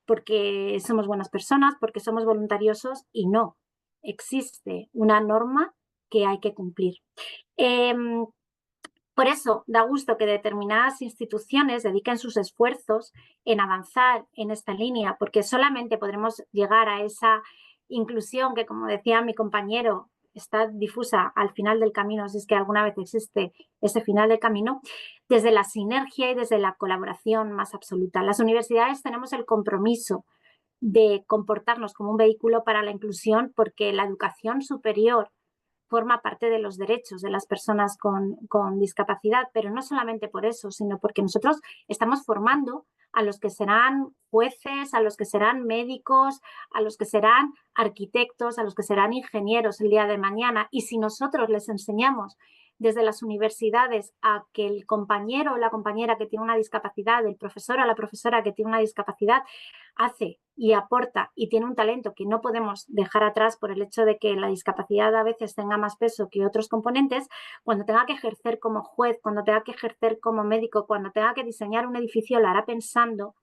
porque somos buenas personas, porque somos voluntariosos, y no. Existe una norma que hay que cumplir. Por eso da gusto que determinadas instituciones dediquen sus esfuerzos en avanzar en esta línea, porque solamente podremos llegar a esa inclusión que, como decía mi compañero, está difusa al final del camino, si es que alguna vez existe ese final del camino, desde la sinergia y desde la colaboración más absoluta. Las universidades tenemos el compromiso de comportarnos como un vehículo para la inclusión, porque la educación superior forma parte de los derechos de las personas con discapacidad, pero no solamente por eso, sino porque nosotros estamos formando a los que serán jueces, a los que serán médicos, a los que serán arquitectos, a los que serán ingenieros el día de mañana. Y si nosotros les enseñamos desde las universidades a que el compañero o la compañera que tiene una discapacidad, el profesor o la profesora que tiene una discapacidad, hace y aporta y tiene un talento que no podemos dejar atrás por el hecho de que la discapacidad a veces tenga más peso que otros componentes, cuando tenga que ejercer como juez, cuando tenga que ejercer como médico, cuando tenga que diseñar un edificio, lo hará pensando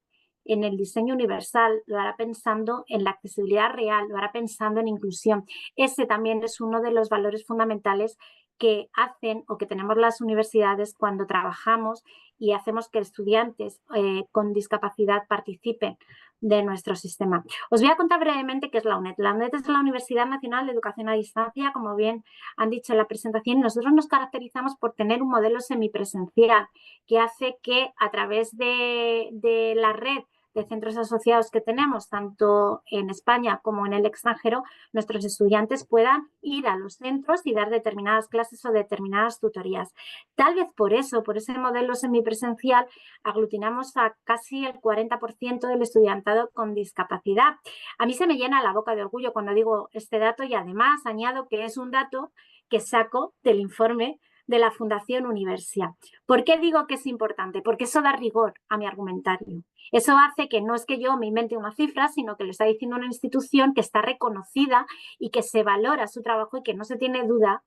en el diseño universal, lo hará pensando en la accesibilidad real, lo hará pensando en inclusión. Ese también es uno de los valores fundamentales que hacen o que tenemos las universidades cuando trabajamos y hacemos que estudiantes con discapacidad participen de nuestro sistema. Os voy a contar brevemente qué es la UNED. La UNED es la Universidad Nacional de Educación a Distancia, como bien han dicho en la presentación. Nosotros nos caracterizamos por tener un modelo semipresencial que hace que a través de la red de centros asociados que tenemos, tanto en España como en el extranjero, nuestros estudiantes puedan ir a los centros y dar determinadas clases o determinadas tutorías. Tal vez por eso, por ese modelo semipresencial, aglutinamos a casi el 40% del estudiantado con discapacidad. A mí se me llena la boca de orgullo cuando digo este dato, y además añado que es un dato que saco del informe de la Fundación Universia. ¿Por qué digo que es importante? Porque eso da rigor a mi argumentario. Eso hace que no es que yo me invente una cifra, sino que lo está diciendo una institución que está reconocida y que se valora su trabajo y que no se tiene duda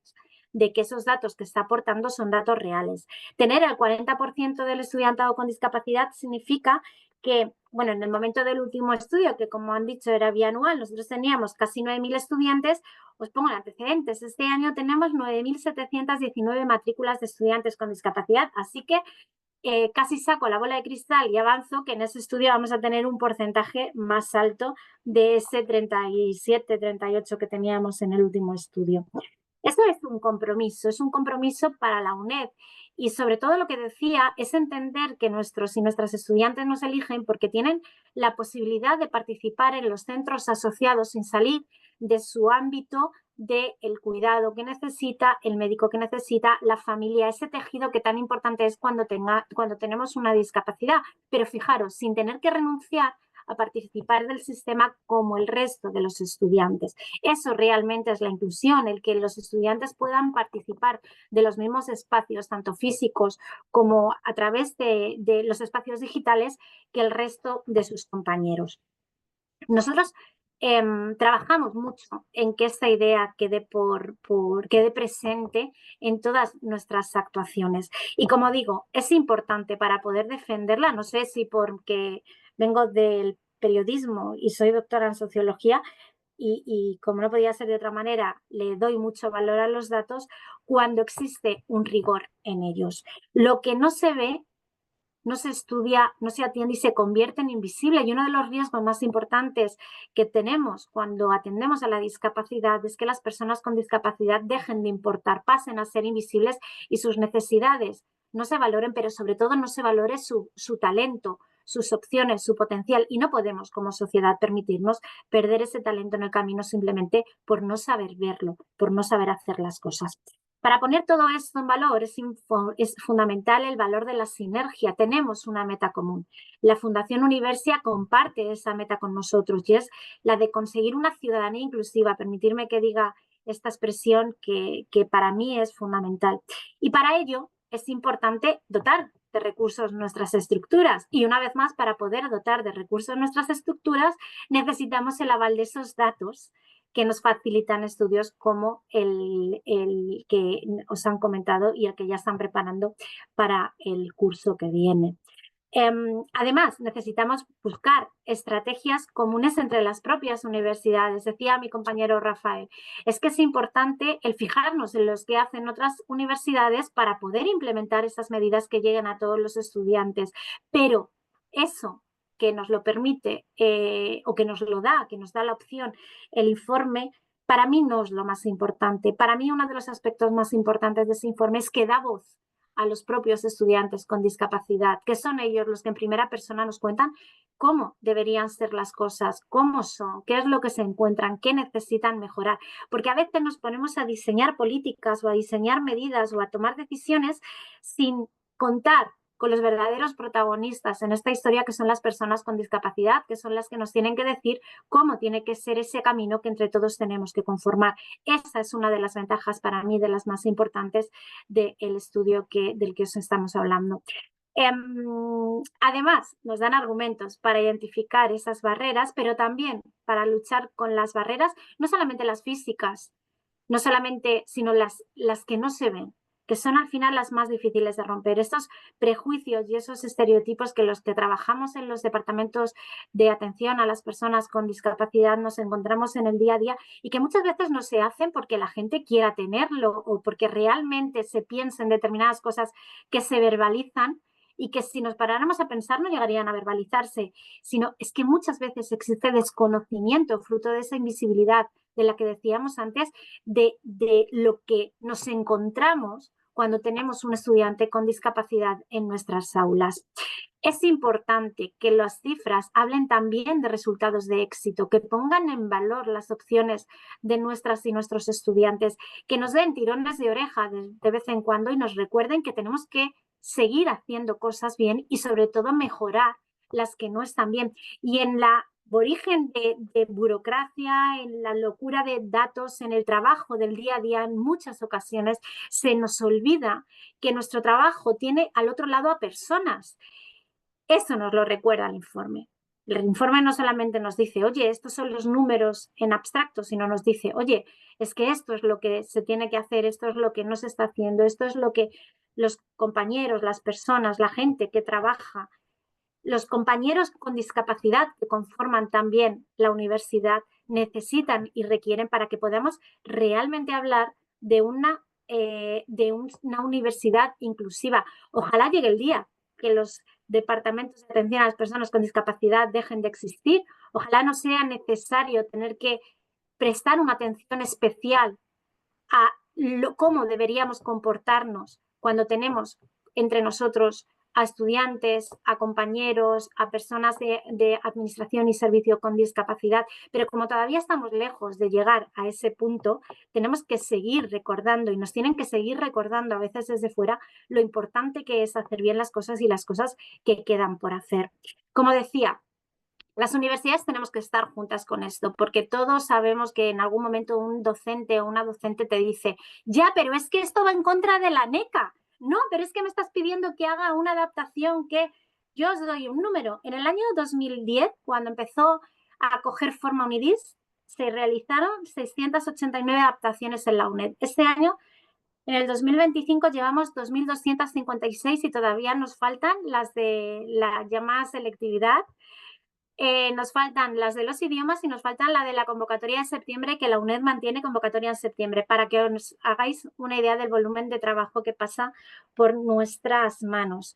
de que esos datos que está aportando son datos reales. Tener el 40% del estudiantado con discapacidad significa que, bueno, en el momento del último estudio, que como han dicho era bianual, nosotros teníamos casi 9.000 estudiantes. Os pongo en antecedentes. Este año tenemos 9.719 matrículas de estudiantes con discapacidad, así que casi saco la bola de cristal y avanzo que en ese estudio vamos a tener un porcentaje más alto de ese 37, 38 que teníamos en el último estudio. Eso es un compromiso para la UNED, y sobre todo lo que decía es entender que nuestros y nuestras estudiantes nos eligen porque tienen la posibilidad de participar en los centros asociados sin salir de su ámbito del cuidado que necesita, el médico que necesita, la familia, ese tejido que tan importante es cuando tenemos una discapacidad. Pero fijaros, sin tener que renunciar a participar del sistema como el resto de los estudiantes. Eso realmente es la inclusión, el que los estudiantes puedan participar de los mismos espacios, tanto físicos como a través de los espacios digitales, que el resto de sus compañeros. Nosotros trabajamos mucho en que esta idea quede presente en todas nuestras actuaciones. Y como digo, es importante para poder defenderla. No sé si porque vengo del periodismo y soy doctora en sociología y como no podía ser de otra manera, le doy mucho valor a los datos cuando existe un rigor en ellos. Lo que no se ve no se estudia, no se atiende y se convierte en invisible. Y uno de los riesgos más importantes que tenemos cuando atendemos a la discapacidad es que las personas con discapacidad dejen de importar, pasen a ser invisibles y sus necesidades no se valoren, pero sobre todo no se valore su talento, sus opciones, su potencial. Y no podemos como sociedad permitirnos perder ese talento en el camino simplemente por no saber verlo, por no saber hacer las cosas. Para poner todo esto en valor es fundamental el valor de la sinergia. Tenemos una meta común. La Fundación Universia comparte esa meta con nosotros y es la de conseguir una ciudadanía inclusiva. Permitirme que diga esta expresión que para mí es fundamental. Y para ello es importante dotar de recursos nuestras estructuras. Y una vez más, para poder dotar de recursos nuestras estructuras, necesitamos el aval de esos datos que nos facilitan estudios como el que os han comentado y el que ya están preparando para el curso que viene. Además, necesitamos buscar estrategias comunes entre las propias universidades. Decía mi compañero Rafael, es que es importante el fijarnos en los que hacen otras universidades para poder implementar esas medidas que lleguen a todos los estudiantes. Pero eso que nos lo permite o que nos lo da, que nos da la opción el informe, para mí no es lo más importante. Para mí uno de los aspectos más importantes de ese informe es que da voz a los propios estudiantes con discapacidad, que son ellos los que en primera persona nos cuentan cómo deberían ser las cosas, cómo son, qué es lo que se encuentran, qué necesitan mejorar. Porque a veces nos ponemos a diseñar políticas o a diseñar medidas o a tomar decisiones sin contar con los verdaderos protagonistas en esta historia, que son las personas con discapacidad, que son las que nos tienen que decir cómo tiene que ser ese camino que entre todos tenemos que conformar. Esa es una de las ventajas para mí, de las más importantes del estudio del que os estamos hablando. Además, nos dan argumentos para identificar esas barreras, pero también para luchar con las barreras, no solamente las físicas, no solamente, sino las que no se ven, que son al final las más difíciles de romper. Estos prejuicios y esos estereotipos que los que trabajamos en los departamentos de atención a las personas con discapacidad nos encontramos en el día a día y que muchas veces no se hacen porque la gente quiera tenerlo o porque realmente se piensa en determinadas cosas que se verbalizan y que si nos paráramos a pensar no llegarían a verbalizarse, sino es que muchas veces existe desconocimiento fruto de esa invisibilidad de la que decíamos antes, de lo que nos encontramos cuando tenemos un estudiante con discapacidad en nuestras aulas. Es importante que las cifras hablen también de resultados de éxito, que pongan en valor las opciones de nuestras y nuestros estudiantes, que nos den tirones de oreja de vez en cuando y nos recuerden que tenemos que seguir haciendo cosas bien y sobre todo mejorar las que no están bien. Y en la origen de burocracia, en la locura de datos, en el trabajo del día a día, en muchas ocasiones se nos olvida que nuestro trabajo tiene al otro lado a personas. Eso nos lo recuerda el informe. El informe no solamente nos dice, oye, estos son los números en abstracto, sino nos dice, oye, es que esto es lo que se tiene que hacer, esto es lo que no se está haciendo, esto es lo que los compañeros, las personas, la gente que trabaja, los compañeros con discapacidad que conforman también la universidad necesitan y requieren para que podamos realmente hablar de una universidad inclusiva. Ojalá llegue el día que los departamentos de atención a las personas con discapacidad dejen de existir. Ojalá no sea necesario tener que prestar una atención especial a cómo deberíamos comportarnos cuando tenemos entre nosotros a estudiantes, a compañeros, a personas de administración y servicio con discapacidad, pero como todavía estamos lejos de llegar a ese punto, tenemos que seguir recordando y nos tienen que seguir recordando a veces desde fuera lo importante que es hacer bien las cosas y las cosas que quedan por hacer. Como decía, las universidades tenemos que estar juntas con esto, porque todos sabemos que en algún momento un docente o una docente te dice, ya, pero es que esto va en contra de la NECA. No, pero es que me estás pidiendo que haga una adaptación que yo os doy un número. En el año 2010, cuando empezó a coger forma UNIDIS, se realizaron 689 adaptaciones en la UNED. Este año, en el 2025, llevamos 2.256 y todavía nos faltan las de la llamada selectividad. Nos faltan las de los idiomas y nos faltan la de la convocatoria de septiembre, que la UNED mantiene convocatoria en septiembre, para que os hagáis una idea del volumen de trabajo que pasa por nuestras manos.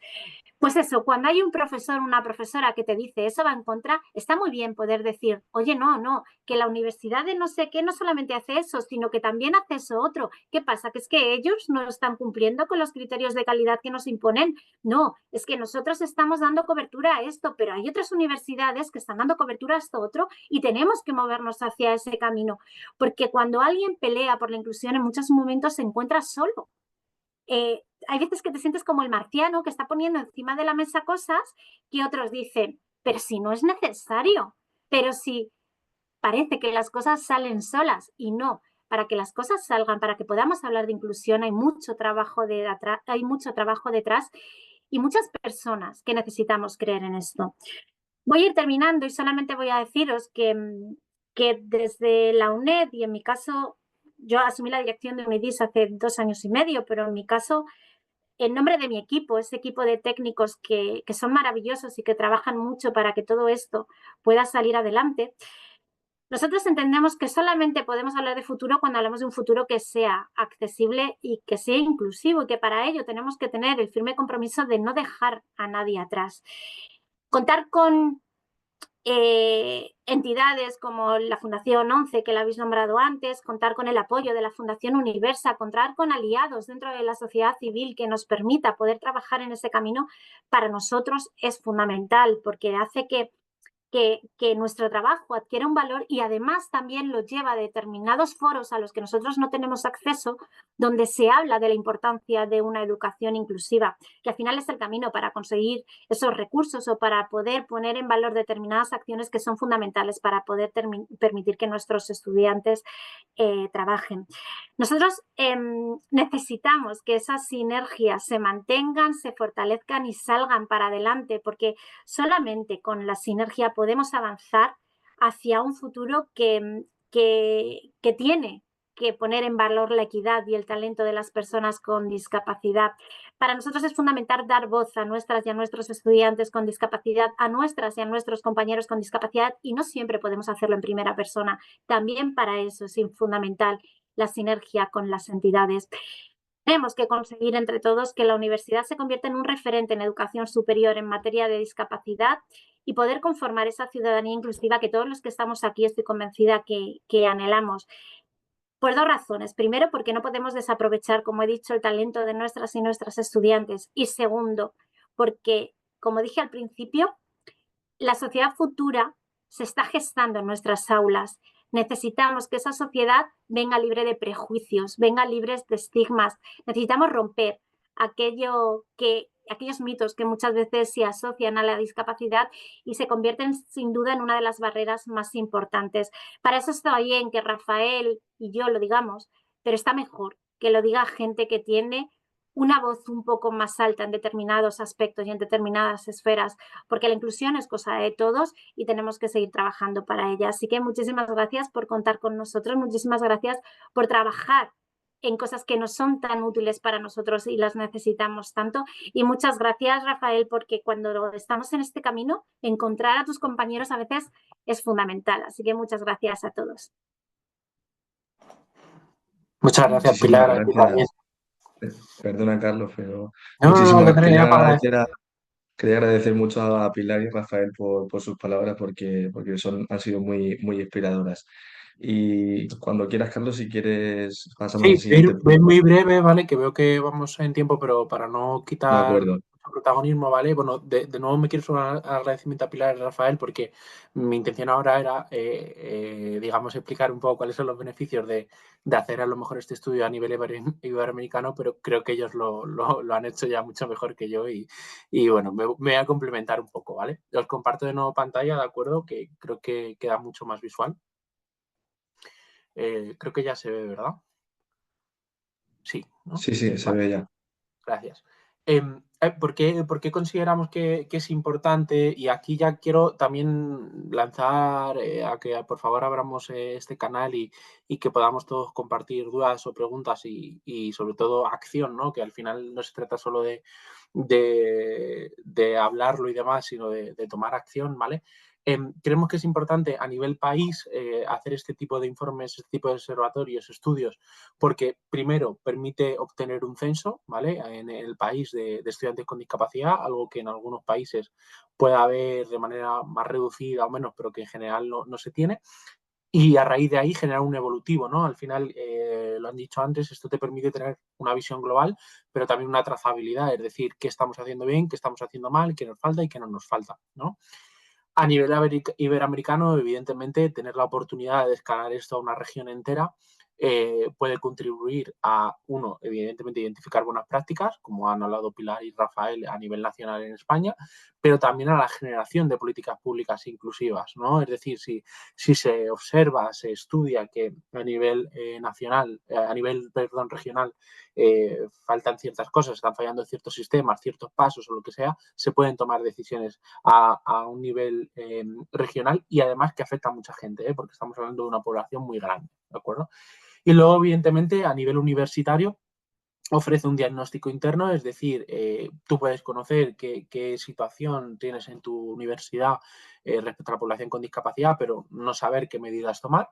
Pues eso, cuando hay un profesor, una profesora que te dice eso va en contra, está muy bien poder decir, oye, no, que la universidad de no sé qué no solamente hace eso, sino que también hace eso otro. ¿Qué pasa? ¿Que es que ellos no están cumpliendo con los criterios de calidad que nos imponen? No, es que nosotros estamos dando cobertura a esto, pero hay otras universidades que están dando cobertura a esto otro y tenemos que movernos hacia ese camino, porque cuando alguien pelea por la inclusión en muchos momentos se encuentra solo. Hay veces que te sientes como el marciano que está poniendo encima de la mesa cosas que otros dicen, pero si no es necesario, pero si parece que las cosas salen solas y no. Para que las cosas salgan, para que podamos hablar de inclusión, hay mucho trabajo detrás y muchas personas que necesitamos creer en esto. Voy a ir terminando y solamente voy a deciros que desde la UNED y en mi caso, yo asumí la dirección de UNIDIS hace 2 años y medio, pero en mi caso en nombre de mi equipo, ese equipo de técnicos que son maravillosos y que trabajan mucho para que todo esto pueda salir adelante, nosotros entendemos que solamente podemos hablar de futuro cuando hablamos de un futuro que sea accesible y que sea inclusivo y que para ello tenemos que tener el firme compromiso de no dejar a nadie atrás. Contar con entidades como la Fundación 11, que la habéis nombrado antes, contar con el apoyo de la Fundación Universa, contar con aliados dentro de la sociedad civil que nos permita poder trabajar en ese camino, para nosotros es fundamental, porque hace que nuestro trabajo adquiera un valor y además también lo lleva a determinados foros a los que nosotros no tenemos acceso, donde se habla de la importancia de una educación inclusiva, que al final es el camino para conseguir esos recursos o para poder poner en valor determinadas acciones que son fundamentales para poder permitir que nuestros estudiantes trabajen. Nosotros necesitamos que esas sinergias se mantengan, se fortalezcan y salgan para adelante, porque solamente con la sinergia podemos avanzar hacia un futuro que tiene que poner en valor la equidad y el talento de las personas con discapacidad. Para nosotros es fundamental dar voz a nuestras y a nuestros estudiantes con discapacidad, a nuestras y a nuestros compañeros con discapacidad, y no siempre podemos hacerlo en primera persona. También para eso es fundamental la sinergia con las entidades. Tenemos que conseguir entre todos que la universidad se convierta en un referente en educación superior en materia de discapacidad y poder conformar esa ciudadanía inclusiva que todos los que estamos aquí estoy convencida que anhelamos. Por 2 razones. Primero, porque no podemos desaprovechar, como he dicho, el talento de nuestras y nuestros estudiantes. Y segundo, porque, como dije al principio, la sociedad futura se está gestando en nuestras aulas. Necesitamos que esa sociedad venga libre de prejuicios, venga libre de estigmas. Necesitamos romper aquellos mitos que muchas veces se asocian a la discapacidad y se convierten sin duda en una de las barreras más importantes. Para eso está bien que Rafael y yo lo digamos, pero está mejor que lo diga gente que tiene una voz un poco más alta en determinados aspectos y en determinadas esferas, porque la inclusión es cosa de todos y tenemos que seguir trabajando para ella. Así que muchísimas gracias por contar con nosotros, muchísimas gracias por trabajar en cosas que no son tan útiles para nosotros y las necesitamos tanto. Y muchas gracias, Rafael, porque cuando estamos en este camino, encontrar a tus compañeros a veces es fundamental. Así que muchas gracias a todos. Muchas gracias, Muchísimas Pilar, a ti también. gracias. Perdona, Carlos, pero No, que tenía para quería agradecer mucho a Pilar y a Rafael por sus palabras porque han sido muy inspiradoras. Y cuando quieras, Carlos, si quieres, pasamos al Sí, siguiente voy punto. muy breve, ¿vale? Que veo que vamos en tiempo, pero para no De quitar acuerdo. protagonismo, ¿vale? Bueno, de nuevo me quiero sumar al agradecimiento a Pilar y a Rafael, porque mi intención ahora era, digamos, explicar un poco cuáles son los beneficios de hacer a lo mejor este estudio a nivel iberoamericano, pero creo que ellos lo han hecho ya mucho mejor que yo y bueno, me voy a complementar un poco, ¿vale? Os comparto de nuevo pantalla, ¿de acuerdo? Que creo que queda mucho más visual. Creo que ya se ve, ¿verdad? Sí, ¿no? Sí, se ve ya. Gracias. ¿Por qué consideramos que es importante? Y aquí ya quiero también lanzar a que por favor abramos este canal y que podamos todos compartir dudas o preguntas y sobre todo acción, ¿no? Que al final no se trata solo de hablarlo y demás, sino de tomar acción, ¿vale? Creemos que es importante a nivel país hacer este tipo de informes, este tipo de observatorios, estudios, porque primero permite obtener un censo, ¿vale?, en el país de estudiantes con discapacidad, algo que en algunos países puede haber de manera más reducida o menos, pero que en general no se tiene. Y a raíz de ahí generar un evolutivo, ¿no? Al final, lo han dicho antes, esto te permite tener una visión global, pero también una trazabilidad, es decir, qué estamos haciendo bien, qué estamos haciendo mal, qué nos falta y qué no nos falta, ¿no? A nivel iberoamericano, evidentemente, tener la oportunidad de escalar esto a una región entera puede contribuir a, uno, evidentemente, identificar buenas prácticas, como han hablado Pilar y Rafael a nivel nacional en España, pero también a la generación de políticas públicas inclusivas, ¿no? Es decir, si se observa, se estudia que a nivel nacional, a nivel, perdón, regional, faltan ciertas cosas, están fallando ciertos sistemas, ciertos pasos o lo que sea, se pueden tomar decisiones a un nivel regional y además que afecta a mucha gente, porque estamos hablando de una población muy grande, ¿de acuerdo? Y luego, evidentemente, a nivel universitario, ofrece un diagnóstico interno, es decir, tú puedes conocer qué situación tienes en tu universidad respecto a la población con discapacidad, pero no saber qué medidas tomar.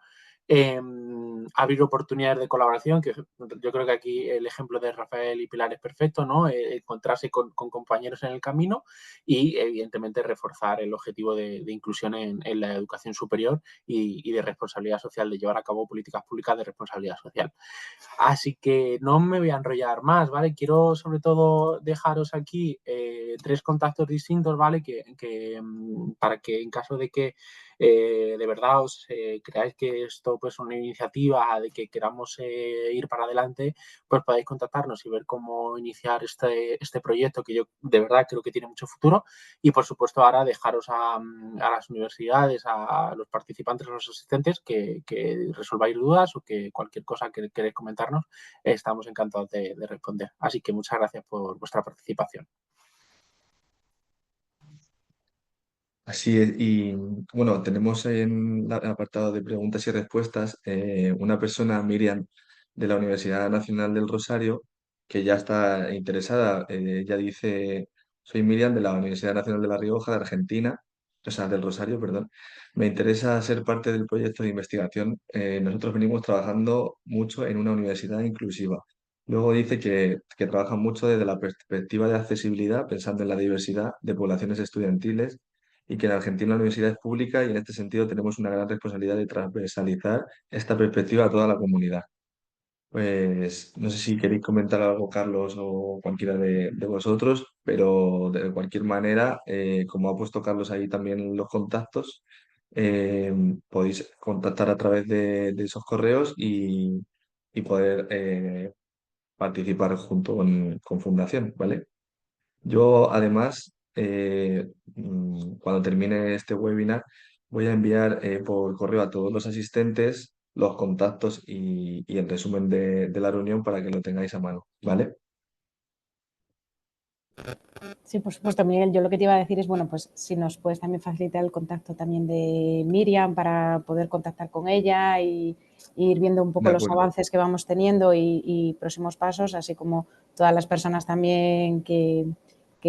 Abrir oportunidades de colaboración, que yo creo que aquí el ejemplo de Rafael y Pilar es perfecto, ¿no? Encontrarse con compañeros en el camino y, evidentemente, reforzar el objetivo de inclusión en la educación superior y de responsabilidad social, de llevar a cabo políticas públicas de responsabilidad social. Así que no me voy a enrollar más, ¿vale? Quiero sobre todo dejaros aquí 3 contactos distintos, ¿vale? Para que en caso de que de verdad os creáis que esto pues, es una iniciativa de que queramos ir para adelante, pues podáis contactarnos y ver cómo iniciar este proyecto que yo de verdad creo que tiene mucho futuro. Y por supuesto ahora dejaros a las universidades, a los participantes, a los asistentes que resolváis dudas o que cualquier cosa que queréis comentarnos, estamos encantados de responder. Así que muchas gracias por vuestra participación. Así es, y bueno, tenemos en el apartado de preguntas y respuestas una persona, Miriam, de la Universidad Nacional del Rosario, que ya está interesada. Ella dice, soy Miriam de la Universidad Nacional de La Rioja, de Argentina, o sea, del Rosario, perdón. Me interesa ser parte del proyecto de investigación. Nosotros venimos trabajando mucho en una universidad inclusiva. Luego dice que trabajan mucho desde la perspectiva de accesibilidad, pensando en la diversidad de poblaciones estudiantiles y que en Argentina la universidad es pública y en este sentido tenemos una gran responsabilidad de transversalizar esta perspectiva a toda la comunidad. Pues no sé si queréis comentar algo, Carlos, o cualquiera de vosotros, pero de cualquier manera, como ha puesto Carlos ahí también los contactos, eh, podéis contactar a través de esos correos y poder participar junto con Fundación, ¿vale? Yo, además, cuando termine este webinar, voy a enviar por correo a todos los asistentes los contactos y el resumen de la reunión para que lo tengáis a mano, ¿vale? Sí, por supuesto, Miguel. Yo lo que te iba a decir es, bueno, pues si nos puedes también facilitar el contacto también de Miriam para poder contactar con ella y ir viendo un De poco los acuerdo, avances que vamos teniendo y próximos pasos, así como todas las personas también que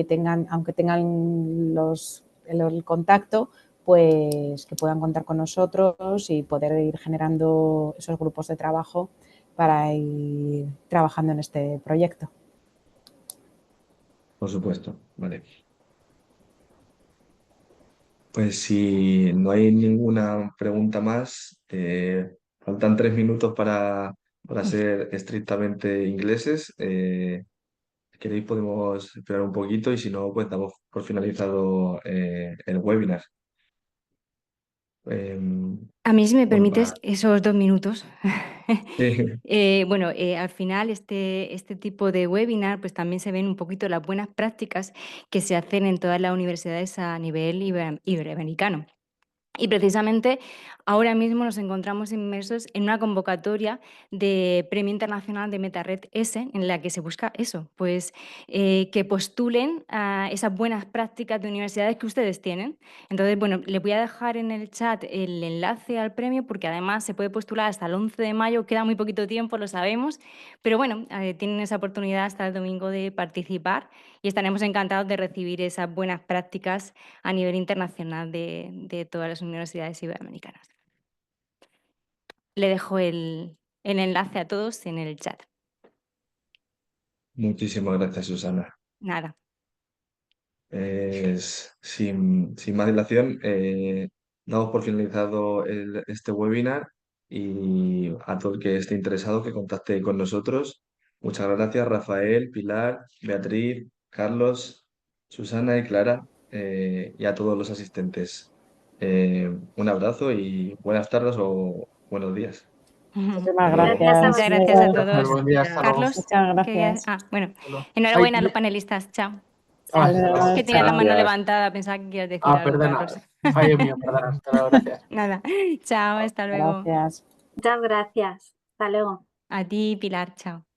tengan, aunque tengan el contacto, pues que puedan contar con nosotros y poder ir generando esos grupos de trabajo para ir trabajando en este proyecto. por supuesto, vale. Pues si no hay ninguna pregunta más, faltan 3 minutos para ser estrictamente ingleses. Si queréis podemos esperar un poquito y si no, pues damos por finalizado el webinar. A mí, si me Bueno, permites, esos 2 minutos. sí, Bueno, al final este tipo de webinar, pues también se ven un poquito las buenas prácticas que se hacen en todas las universidades a nivel iberoamericano. Y precisamente ahora mismo nos encontramos inmersos en una convocatoria de Premio Internacional de MetaRed S, en la que se busca eso, pues que postulen a esas buenas prácticas de universidades que ustedes tienen. Entonces, bueno, les voy a dejar en el chat el enlace al premio porque además se puede postular hasta el 11 de mayo, queda muy poquito tiempo, lo sabemos, pero bueno, tienen esa oportunidad hasta el domingo de participar y estaremos encantados de recibir esas buenas prácticas a nivel internacional de todas las universidades iberoamericanas. Le dejo el enlace a todos en el chat. Muchísimas gracias, Susana. Nada. Sin más dilación, damos por finalizado este webinar y a todo el que esté interesado que contacte con nosotros. Muchas gracias, Rafael, Pilar, Beatriz, Carlos, Susana y Clara, y a todos los asistentes. Un abrazo y buenas tardes o buenos días. Muchísimas Luego. Gracias a gracias. Muchas gracias a Muy todos. Buen día, hasta luego. Carlos, Muchas querías- gracias. bueno, Hasta enhorabuena a luego. los panelistas. Chao. Saludos. Que tenías la mano Gracias. levantada, pensaba que querías decir algo, Perdona, Carlos. fallo mío, perdona. Hasta luego, gracias. Nada. Chao, hasta luego. Gracias. Muchas gracias. Hasta luego. A ti, Pilar, chao.